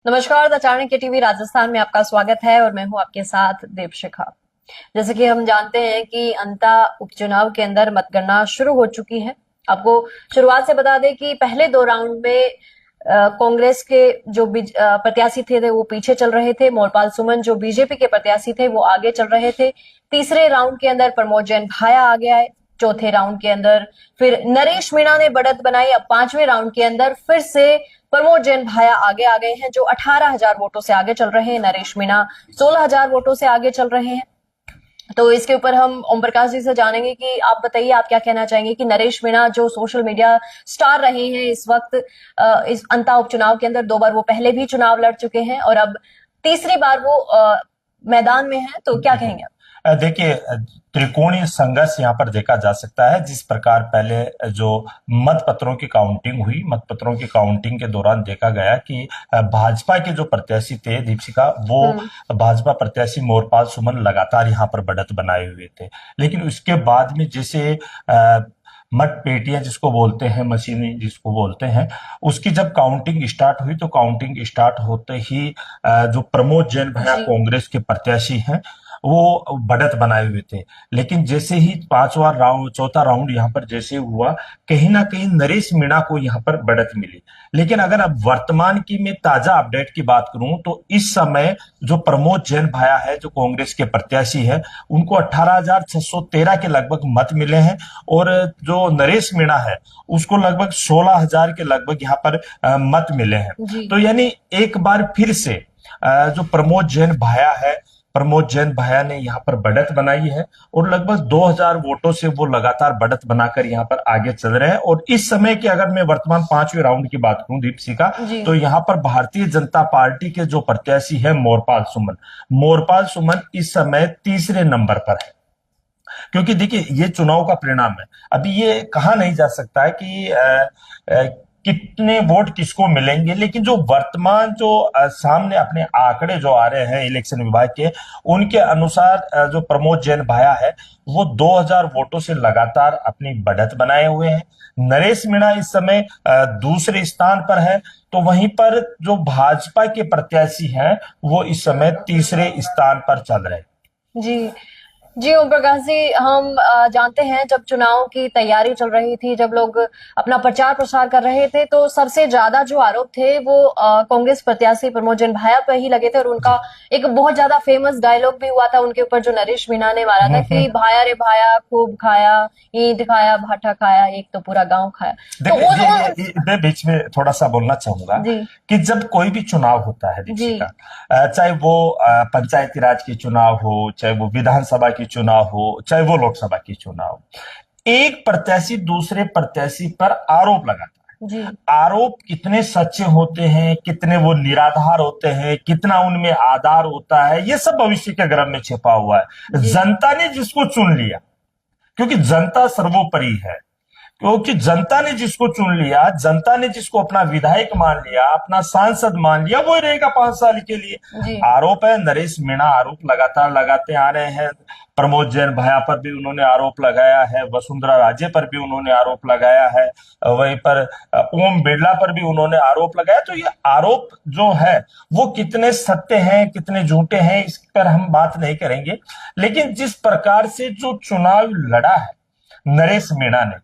नमस्कार, the Chanakya TV Rajasthan में आपका स्वागत है और मैं हूं आपके साथ देवशिखा। जैसे कि हम जानते हैं कि अंता उपचुनाव के अंदर मतगणना शुरू हो चुकी है। आपको शुरुआत से बता दें कि पहले दो राउंड में कांग्रेस के जो प्रत्याशी थे वो पीछे चल रहे थे। मोरपाल सुमन जो बीजेपी के प्रत्याशी थे वो आगे चल रहे थे। तीसरे राउंड के अंदर प्रमोद जैन भाया आ गया है। चौथे राउंड के अंदर फिर नरेश मीणा ने बढ़त बनाई। अब पांचवें राउंड के अंदर फिर से प्रमोद जैन भाया आगे आ गए हैं, जो 18,000 वोटों से आगे चल रहे हैं। नरेश मीणा 16,000 वोटों से आगे चल रहे हैं। तो इसके ऊपर हम ओम प्रकाश जी से जानेंगे कि आप बताइए, आप क्या कहना चाहेंगे कि नरेश मीणा जो सोशल मीडिया स्टार रहे हैं इस वक्त, इस अंता उपचुनाव के अंदर 2 बार वो पहले भी चुनाव लड़ चुके हैं और अब तीसरी बार वो मैदान में है, तो क्या कहेंगे आप? देखिए, त्रिकोणीय संघर्ष यहाँ पर देखा जा सकता है। जिस प्रकार पहले जो मतपत्रों की काउंटिंग हुई, मतपत्रों की काउंटिंग के दौरान देखा गया कि भाजपा के जो प्रत्याशी थे दीपशिखा, वो भाजपा प्रत्याशी मोरपाल सुमन लगातार यहाँ पर बढ़त बनाए हुए थे। लेकिन उसके बाद में जैसे मत पेटियां जिसको बोलते हैं, मशीनें जिसको बोलते हैं, उसकी जब काउंटिंग स्टार्ट हुई तो काउंटिंग स्टार्ट होते ही जो प्रमोद जैन भैया कांग्रेस के प्रत्याशी हैं वो बढ़त बनाए हुए थे। लेकिन जैसे ही पांचवा राउंड, चौथा राउंड यहाँ पर जैसे हुआ, कहीं ना कहीं नरेश मीणा को यहाँ पर बढ़त मिली। लेकिन अगर अब वर्तमान की मैं ताजा अपडेट की बात करूं तो इस समय जो प्रमोद जैन भाया है, जो कांग्रेस के प्रत्याशी है, उनको 18,613 के लगभग मत मिले हैं और जो नरेश मीणा है उसको लगभग 16,000 के लगभग यहाँ पर मत मिले हैं। तो यानी एक बार फिर से जो प्रमोद जैन भाया है, प्रमोद जैन भाया ने यहाँ पर बढ़त बनाई है और लगभग 2,000 वोटों से वो लगातार बढ़त बनाकर यहाँ पर आगे चल रहे हैं। और इस समय की अगर मैं वर्तमान पांचवें राउंड की बात करूं दीपशिखा, तो यहाँ पर भारतीय जनता पार्टी के जो प्रत्याशी है मोरपाल सुमन इस समय तीसरे नंबर पर है। क्योंकि देखिए, ये चुनाव का परिणाम है, अभी ये कहा नहीं जा सकता है कि कितने वोट किसको मिलेंगे। लेकिन जो वर्तमान जो सामने अपने आंकड़े जो आ रहे हैं इलेक्शन विभाग के, उनके अनुसार जो प्रमोद जैन भाया है वो 2,000 वोटों से लगातार अपनी बढ़त बनाए हुए हैं। नरेश मीणा इस समय दूसरे स्थान पर है, तो वहीं पर जो भाजपा के प्रत्याशी हैं वो इस समय तीसरे स्थान पर चल रहे हैं। जी जी, ओम प्रकाश जी, हम जानते हैं जब चुनाव की तैयारी चल रही थी, जब लोग अपना प्रचार प्रसार कर रहे थे, तो सबसे ज्यादा जो आरोप थे वो कांग्रेस प्रत्याशी प्रमोद जैन भाया पर ही लगे थे और उनका एक बहुत ज्यादा फेमस डायलॉग भी हुआ था उनके ऊपर, जो नरेश मीणा ने मारा था कि भाया रे भाया खूब खाया, ईंट खाया, भाटा खाया, एक तो पूरा गांव खाया। तो मैं बीच में थोड़ा सा बोलना चाहूंगा कि जब कोई भी चुनाव होता है दीपिका, चाहे वो पंचायती राज की चुनाव हो, चाहे वो विधानसभा की चुनाव हो, चाहे वो लोकसभा की चुनाव, एक प्रत्याशी दूसरे प्रत्याशी पर आरोप लगाता है। आरोप कितने सच्चे होते हैं, कितने वो निराधार होते हैं, कितना उनमें आधार होता है, ये सब भविष्य के गर्भ में छिपा हुआ है। जनता ने जिसको चुन लिया, क्योंकि जनता सर्वोपरि है, क्योंकि जनता ने जिसको चुन लिया, जनता ने जिसको अपना विधायक मान लिया, अपना सांसद मान लिया, वो रहेगा 5 साल के लिए। आरोप है, नरेश मीणा आरोप लगातार लगाते आ रहे हैं। प्रमोद जैन भाया पर भी उन्होंने आरोप लगाया है, वसुंधरा राजे पर भी उन्होंने आरोप लगाया है, वहीं पर ओम बिरला पर भी उन्होंने आरोप लगाया। तो ये आरोप जो है वो कितने सत्य हैं, कितने झूठे हैं, इस पर हम बात नहीं करेंगे। लेकिन जिस प्रकार से जो चुनाव लड़ा है नरेश मीणा ने,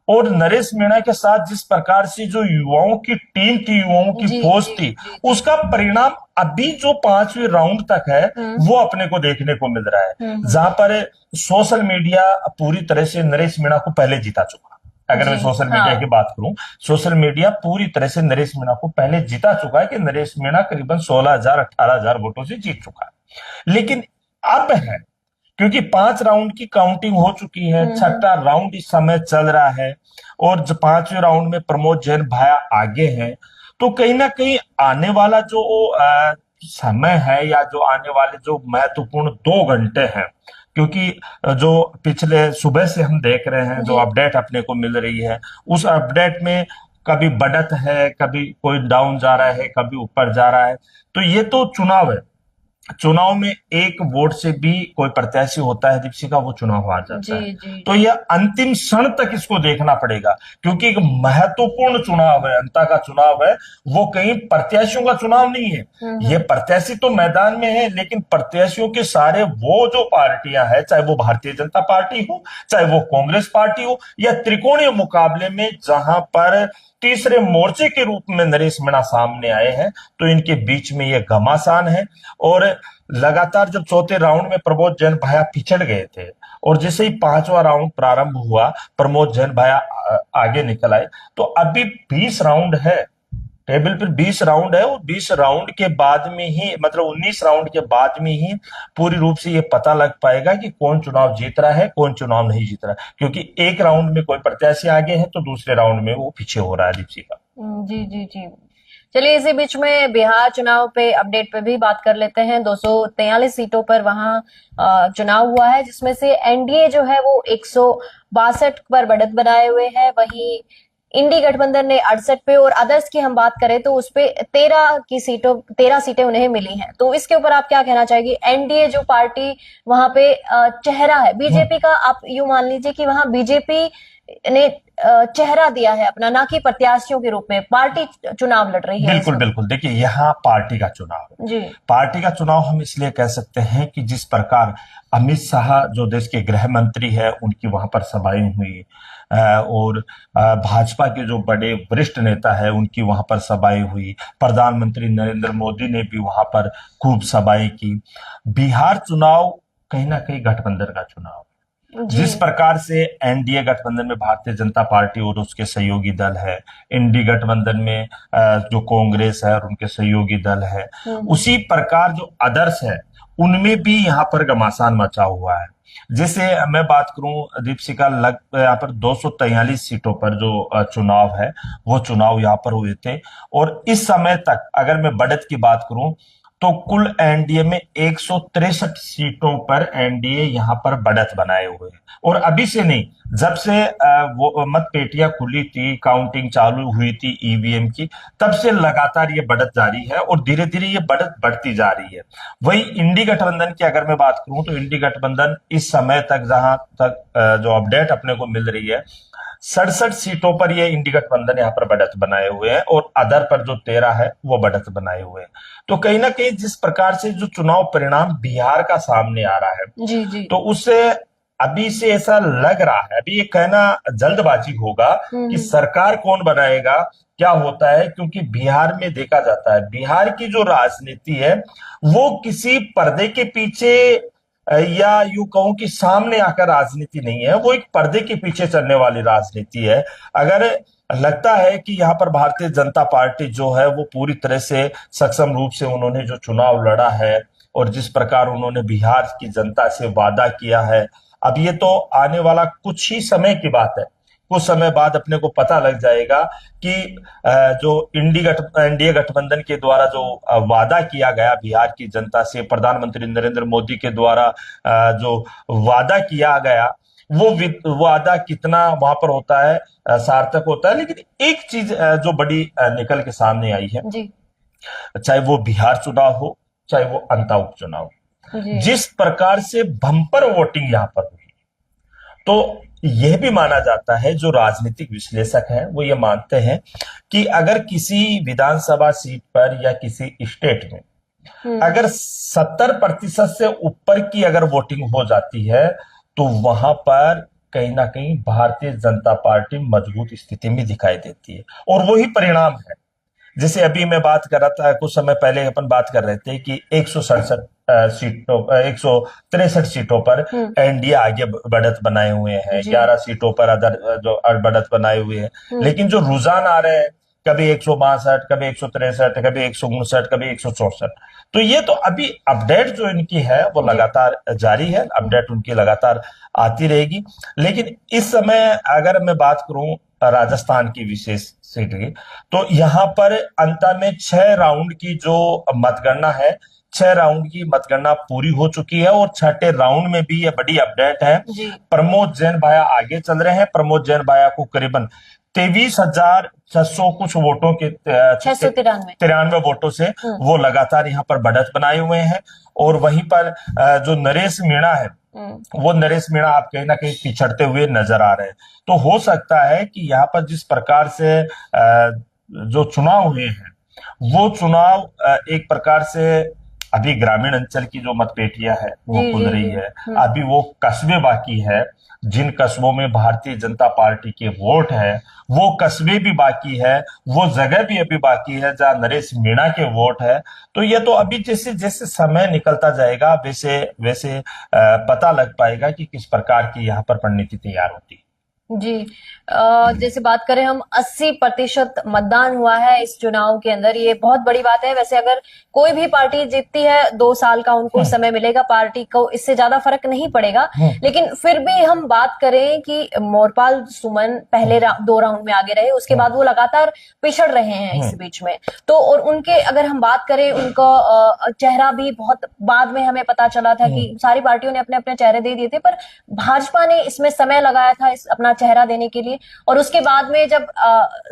और नरेश मीणा के साथ जिस प्रकार से जो युवाओं की टीम थी, युवाओं की फौज थी, उसका परिणाम अभी जो 5वें राउंड तक है वो अपने को देखने को मिल रहा है। जहां पर सोशल मीडिया पूरी तरह से नरेश मीणा को पहले जीता चुका। अगर मैं सोशल मीडिया की बात करूं, सोशल मीडिया पूरी तरह से नरेश मीणा को पहले जीता चुका है कि नरेश मीणा करीबन 16,000 18,000 वोटों से जीत चुका है। लेकिन अब है, क्योंकि 5 राउंड की काउंटिंग हो चुकी है, छठा राउंड इस समय चल रहा है और 5वें राउंड में प्रमोद जैन भाया आगे हैं, तो कहीं ना कहीं आने वाला जो समय है, या जो आने वाले जो महत्वपूर्ण 2 घंटे हैं, क्योंकि जो पिछले सुबह से हम देख रहे हैं, जो अपडेट अपने को मिल रही है, उस अपडेट में कभी बढ़त है, कभी कोई डाउन जा रहा है, कभी ऊपर जा रहा है। तो ये तो चुनाव है, चुनाव में एक वोट से भी कोई प्रत्याशी होता है दीपशिका, वो चुनाव हार जाता है। जी। तो यह अंतिम क्षण तक इसको देखना पड़ेगा, क्योंकि एक महत्वपूर्ण चुनाव है, अंता का चुनाव है, वो कहीं प्रत्याशियों का चुनाव नहीं है। ये प्रत्याशी तो मैदान में है, लेकिन प्रत्याशियों के सारे वो जो पार्टियां हैं, चाहे वो भारतीय जनता पार्टी हो, चाहे वो कांग्रेस पार्टी हो, या त्रिकोणीय मुकाबले में जहां पर तीसरे मोर्चे के रूप में नरेश मीणा सामने आए हैं, तो इनके बीच में यह घमासान है। और लगातार जब चौथे राउंड में प्रमोद जैन भाया पिछड़ गए थे, और जैसे ही पांचवा राउंड प्रारंभ हुआ, प्रमोद जैन भाया आगे निकल आए, तो अभी 20 राउंड है, टेबल पर 20 राउंड है, और 20 राउंड के बाद में ही, मतलब 19 राउंड के बाद में ही पूरी रूप से ये पता लग पाएगा कि कौन चुनाव जीत रहा है, कौन चुनाव नहीं जीत रहा है। क्योंकि एक राउंड में कोई प्रत्याशी आगे है, तो दूसरे राउंड में वो पीछे हो रहा है दीपशिका। जी। चलिए, इसी बीच में बिहार चुनाव पे अपडेट पे भी बात कर लेते हैं। 243 सीटों पर वहां चुनाव हुआ है, जिसमें से एनडीए जो है वो 162 पर बढ़त बनाए हुए है, वहीं इंडी गठबंधन ने 68 पे, और अदर्स की हम बात करें तो उसपे 13 सीटें उन्हें मिली हैं। तो इसके ऊपर आप क्या कहना चाहेंगे? एनडीए जो पार्टी वहां पे चेहरा है बीजेपी का, आप यूं मान लीजिए कि वहां बीजेपी ने चेहरा दिया है अपना, ना कि प्रत्याशियों के रूप में पार्टी चुनाव लड़ रही है। बिल्कुल। देखिए, यहाँ पार्टी का चुनाव है जी। पार्टी का चुनाव हम इसलिए कह सकते हैं कि जिस प्रकार अमित शाह जो देश के गृह मंत्री है, उनकी वहां पर सभाएं हुई, और भाजपा के जो बड़े वरिष्ठ नेता है, उनकी वहां पर सभाएं हुई, प्रधानमंत्री नरेंद्र मोदी ने भी वहां पर खूब सभाएं की। बिहार चुनाव कहीं ना कहीं गठबंधन का चुनाव, जिस प्रकार से एनडीए गठबंधन में भारतीय जनता पार्टी और उसके सहयोगी दल है, इंडी गठबंधन में जो कांग्रेस है और उनके सहयोगी दल है, उसी प्रकार जो अदर्स है उनमें भी यहाँ पर घमासान मचा हुआ है। जैसे मैं बात करूं दीपशिका, यहाँ पर 243 सीटों पर जो चुनाव है, वो चुनाव यहाँ पर हुए थे, और इस समय तक अगर मैं बढ़त की बात करूं तो कुल एनडीए में 163 सीटों पर एनडीए यहां पर बढ़त बनाए हुए हैं। और अभी से नहीं, जब से वो मत पेटियां खुली थी, काउंटिंग चालू हुई थी ईवीएम की, तब से लगातार ये बढ़त जारी है, और धीरे धीरे ये बढ़त बढ़ती जा रही है। वही इंडी गठबंधन की अगर मैं बात करूं तो इंडी गठबंधन इस समय तक, जहां तक जो अपडेट अपने को मिल रही है, 67 सीटों पर ये इंडी गठबंधन यहाँ पर बढ़त बनाए हुए हैं, और अदर पर जो 13 है वो बढ़त बनाए हुए हैं। तो कहीं ना कहीं जिस प्रकार से जो चुनाव परिणाम बिहार का सामने आ रहा है, जी। तो उससे अभी से ऐसा लग रहा है, अभी ये कहना जल्दबाजी होगा कि सरकार कौन बनाएगा, क्या होता है, क्योंकि बिहार में देखा जाता है, बिहार की जो राजनीति है वो किसी पर्दे के पीछे, या यूं कहूं कि सामने आकर राजनीति नहीं है, वो एक पर्दे के पीछे चलने वाली राजनीति है। अगर लगता है कि यहाँ पर भारतीय जनता पार्टी जो है वो पूरी तरह से सक्षम रूप से उन्होंने जो चुनाव लड़ा है, और जिस प्रकार उन्होंने बिहार की जनता से वादा किया है, अब ये तो आने वाला कुछ ही समय की बात है, कुछ समय बाद अपने को पता लग जाएगा कि जो एनडीए गठबंधन के द्वारा जो वादा किया गया बिहार की जनता से, प्रधानमंत्री नरेंद्र मोदी के द्वारा जो वादा किया गया, वो वादा कितना वहां पर होता है, सार्थक होता है। लेकिन एक चीज जो बड़ी निकल के सामने आई है जी। चाहे वो बिहार चुनाव हो, चाहे वो अंता उपचुनाव, जिस प्रकार से बम्पर वोटिंग यहां पर हुई, तो यह भी माना जाता है, जो राजनीतिक विश्लेषक हैं वो ये मानते हैं कि अगर किसी विधानसभा सीट पर या किसी स्टेट में अगर 70% से ऊपर की अगर वोटिंग हो जाती है, तो वहां पर कहीं ना कहीं भारतीय जनता पार्टी मजबूत स्थिति में दिखाई देती है, और वही परिणाम है। जैसे अभी मैं बात कर रहा था, कुछ समय पहले अपन बात कर रहे थे कि 167 सीटों 163 सीटों पर एनडीए आगे बढ़त बनाए हुए हैं, 11 सीटों पर अदर जो बढ़त बनाए हुए हैं। लेकिन जो रुझान आ रहे हैं, कभी 162, कभी 163, कभी 159, कभी 164, तो ये तो अभी अपडेट जो इनकी है वो लगातार जारी है, अपडेट उनकी लगातार आती रहेगी। लेकिन इस समय अगर मैं बात करूं राजस्थान की विशेष सीट की, तो यहां पर अंत में 6 राउंड की जो मतगणना है, 6 राउंड की मतगणना पूरी हो चुकी है, और छठे राउंड में भी ये बड़ी अपडेट है। प्रमोद जैन भाया आगे चल रहे हैं। प्रमोद जैन भाया को करीबन 23,600 कुछ वोटों के 693 वोटों से वो लगातार यहाँ पर बढ़त बनाए हुए हैं। और वहीं पर जो नरेश मीणा है, वो नरेश मीणा आप कहीं ना कहीं पिछड़ते हुए नजर आ रहे हैं। तो हो सकता है कि यहाँ पर जिस प्रकार से जो चुनाव हुए हैं, वो चुनाव एक प्रकार से अभी ग्रामीण अंचल की जो मतपेटियां है वो खुल रही है। अभी वो कस्बे बाकी है, जिन कस्बों में भारतीय जनता पार्टी के वोट है, वो कस्बे भी बाकी है, वो जगह भी अभी बाकी है जहां नरेश मीणा के वोट है। तो ये तो अभी जैसे जैसे समय निकलता जाएगा वैसे वैसे पता लग पाएगा कि किस प्रकार की यहाँ पर रणनीति तैयार होती है। जी, जैसे बात करें हम 80% मतदान हुआ है इस चुनाव के अंदर, ये बहुत बड़ी बात है। वैसे अगर कोई भी पार्टी जीतती है 2 साल का उनको समय मिलेगा, पार्टी को इससे ज्यादा फर्क नहीं पड़ेगा। लेकिन फिर भी हम बात करें कि मोरपाल सुमन पहले 2 राउंड में आगे रहे, उसके बाद वो लगातार पिछड़ रहे हैं इस बीच में। तो और उनके अगर हम बात करें, उनका चेहरा भी बहुत बाद में हमें पता चला था कि सारी पार्टियों ने अपने अपने चेहरे दे दिए थे, पर भाजपा ने इसमें समय लगाया था अपना चेहरा देने के लिए। और उसके बाद में जब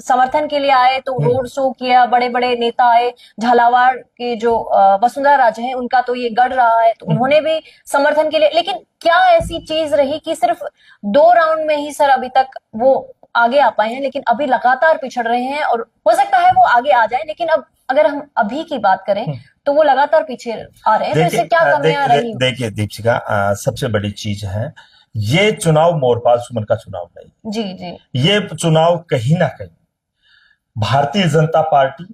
समर्थन के लिए आए तो रोड शो किया, बड़े बड़े नेता आए। झालावाड़ के जो वसुंधरा राजे हैं, उनका तो ये गढ़ रहा है, तो उन्होंने भी समर्थन के लिए। लेकिन क्या ऐसी चीज रही कि सिर्फ 2 राउंड में ही सर अभी तक वो आगे आ पाए हैं, लेकिन अभी लगातार पिछड़ रहे हैं। और हो सकता है वो आगे आ जाए, लेकिन अब अगर हम अभी की बात करें तो वो लगातार पीछे आ रहे हैं। तो इससे क्या कमियां रही? देखिए दीपशिखा, सबसे बड़ी चीज है, ये चुनाव मोरपाल सुमन का चुनाव नहीं। जी जी, ये चुनाव कहीं ना कहीं भारतीय जनता पार्टी,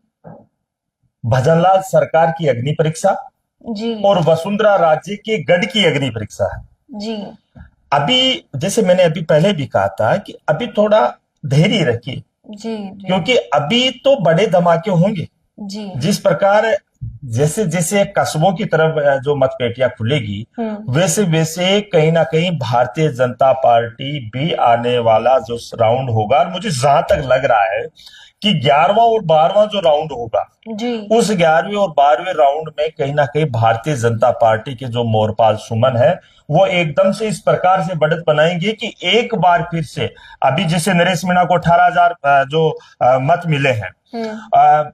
भजनलाल सरकार की अग्नि परीक्षा जी और वसुंधरा राजे के गढ़ की अग्नि परीक्षा है। जी, अभी जैसे मैंने अभी पहले भी कहा था कि अभी थोड़ा धैर्य रखिए, जी, क्योंकि अभी तो बड़े धमाके होंगे। जी, जिस प्रकार जैसे जैसे कस्बों की तरफ जो मतपेटियां खुलेगी, वैसे वैसे कहीं ना कहीं भारतीय जनता पार्टी भी आने वाला जो राउंड होगा, और मुझे जहां तक लग रहा है कि 11वां और 12वां जो राउंड होगा जी, उस 11वें और 12वें राउंड में कहीं ना कहीं भारतीय जनता पार्टी के जो मोरपाल सुमन है, वो एकदम से इस प्रकार से बढ़त बनाएंगे कि एक बार फिर से, अभी जैसे नरेश मीणा को 18,000 जो मत मिले हैं,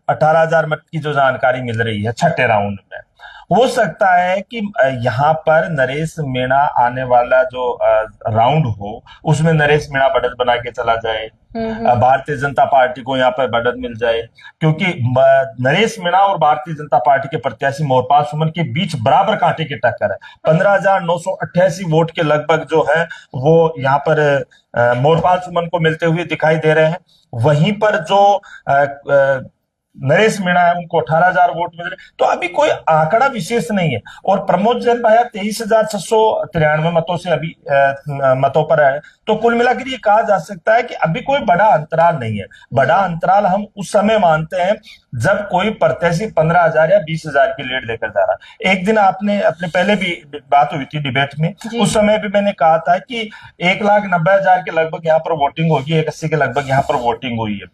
18,000 मत की जो जानकारी मिल रही है छठे राउंड में, हो सकता है कि यहाँ पर नरेश मीणा आने वाला जो राउंड हो उसमें नरेश मीणा बढ़त बना के चला जाए, भारतीय जनता पार्टी को यहाँ पर बढ़त मिल जाए। क्योंकि नरेश मीणा और भारतीय जनता पार्टी के प्रत्याशी मोरपाल सुमन के बीच बराबर कांटे की टक्कर है। 15,988 वोट के लगभग जो है वो यहाँ पर मोरपाल सुमन को मिलते हुए दिखाई दे रहे हैं। वहीं पर जो नरेश मीणा है उनको 18,000 वोट मिल रहे। तो अभी कोई आंकड़ा विशेष नहीं है। और प्रमोद जैन भाया 23,693 मतों से अभी मतों पर है। तो कुल मिलाकर ये कहा जा सकता है कि अभी कोई बड़ा अंतराल नहीं है। बड़ा अंतराल हम उस समय मानते हैं जब कोई प्रत्याशी 15,000 या 20,000 की लीड लेकर जा रहा। एक दिन आपने अपने पहले भी बात हुई थी डिबेट में, उस समय भी मैंने कहा था कि 1,90,000 के लगभग यहाँ पर वोटिंग होगी, 180 के लगभग यहाँ पर वोटिंग हुई है।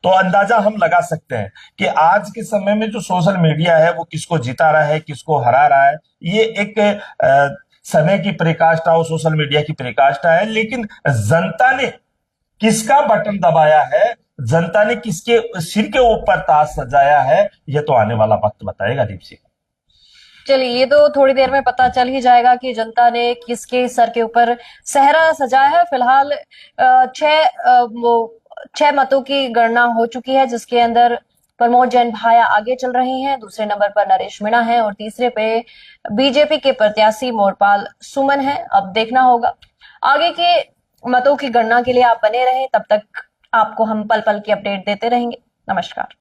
तो अंदाजा हम लगा सकते हैं कि आज के समय में जो सोशल मीडिया है वो किसको जिता रहा है, किसको हरा रहा है। ये एक समय की पराकाष्ठा और सोशल मीडिया की पराकाष्ठा है। लेकिन जनता ने किसका बटन दबाया है, जनता ने किसके सिर के ऊपर ताज सजाया है, यह तो आने वाला वक्त बताएगा दीप सिंह। चलिए, ये तो थोड़ी देर में पता चल ही जाएगा कि जनता ने किसके सर के ऊपर सेहरा सजाया है। फिलहाल 6 मतों की गणना हो चुकी है, जिसके अंदर प्रमोद जैन भाया आगे चल रहे हैं, दूसरे नंबर पर नरेश मीणा है और तीसरे पे बीजेपी के प्रत्याशी मोरपाल सुमन है। अब देखना होगा आगे के मतों की गणना के लिए आप बने रहें, तब तक आपको हम पल पल की अपडेट देते रहेंगे। नमस्कार।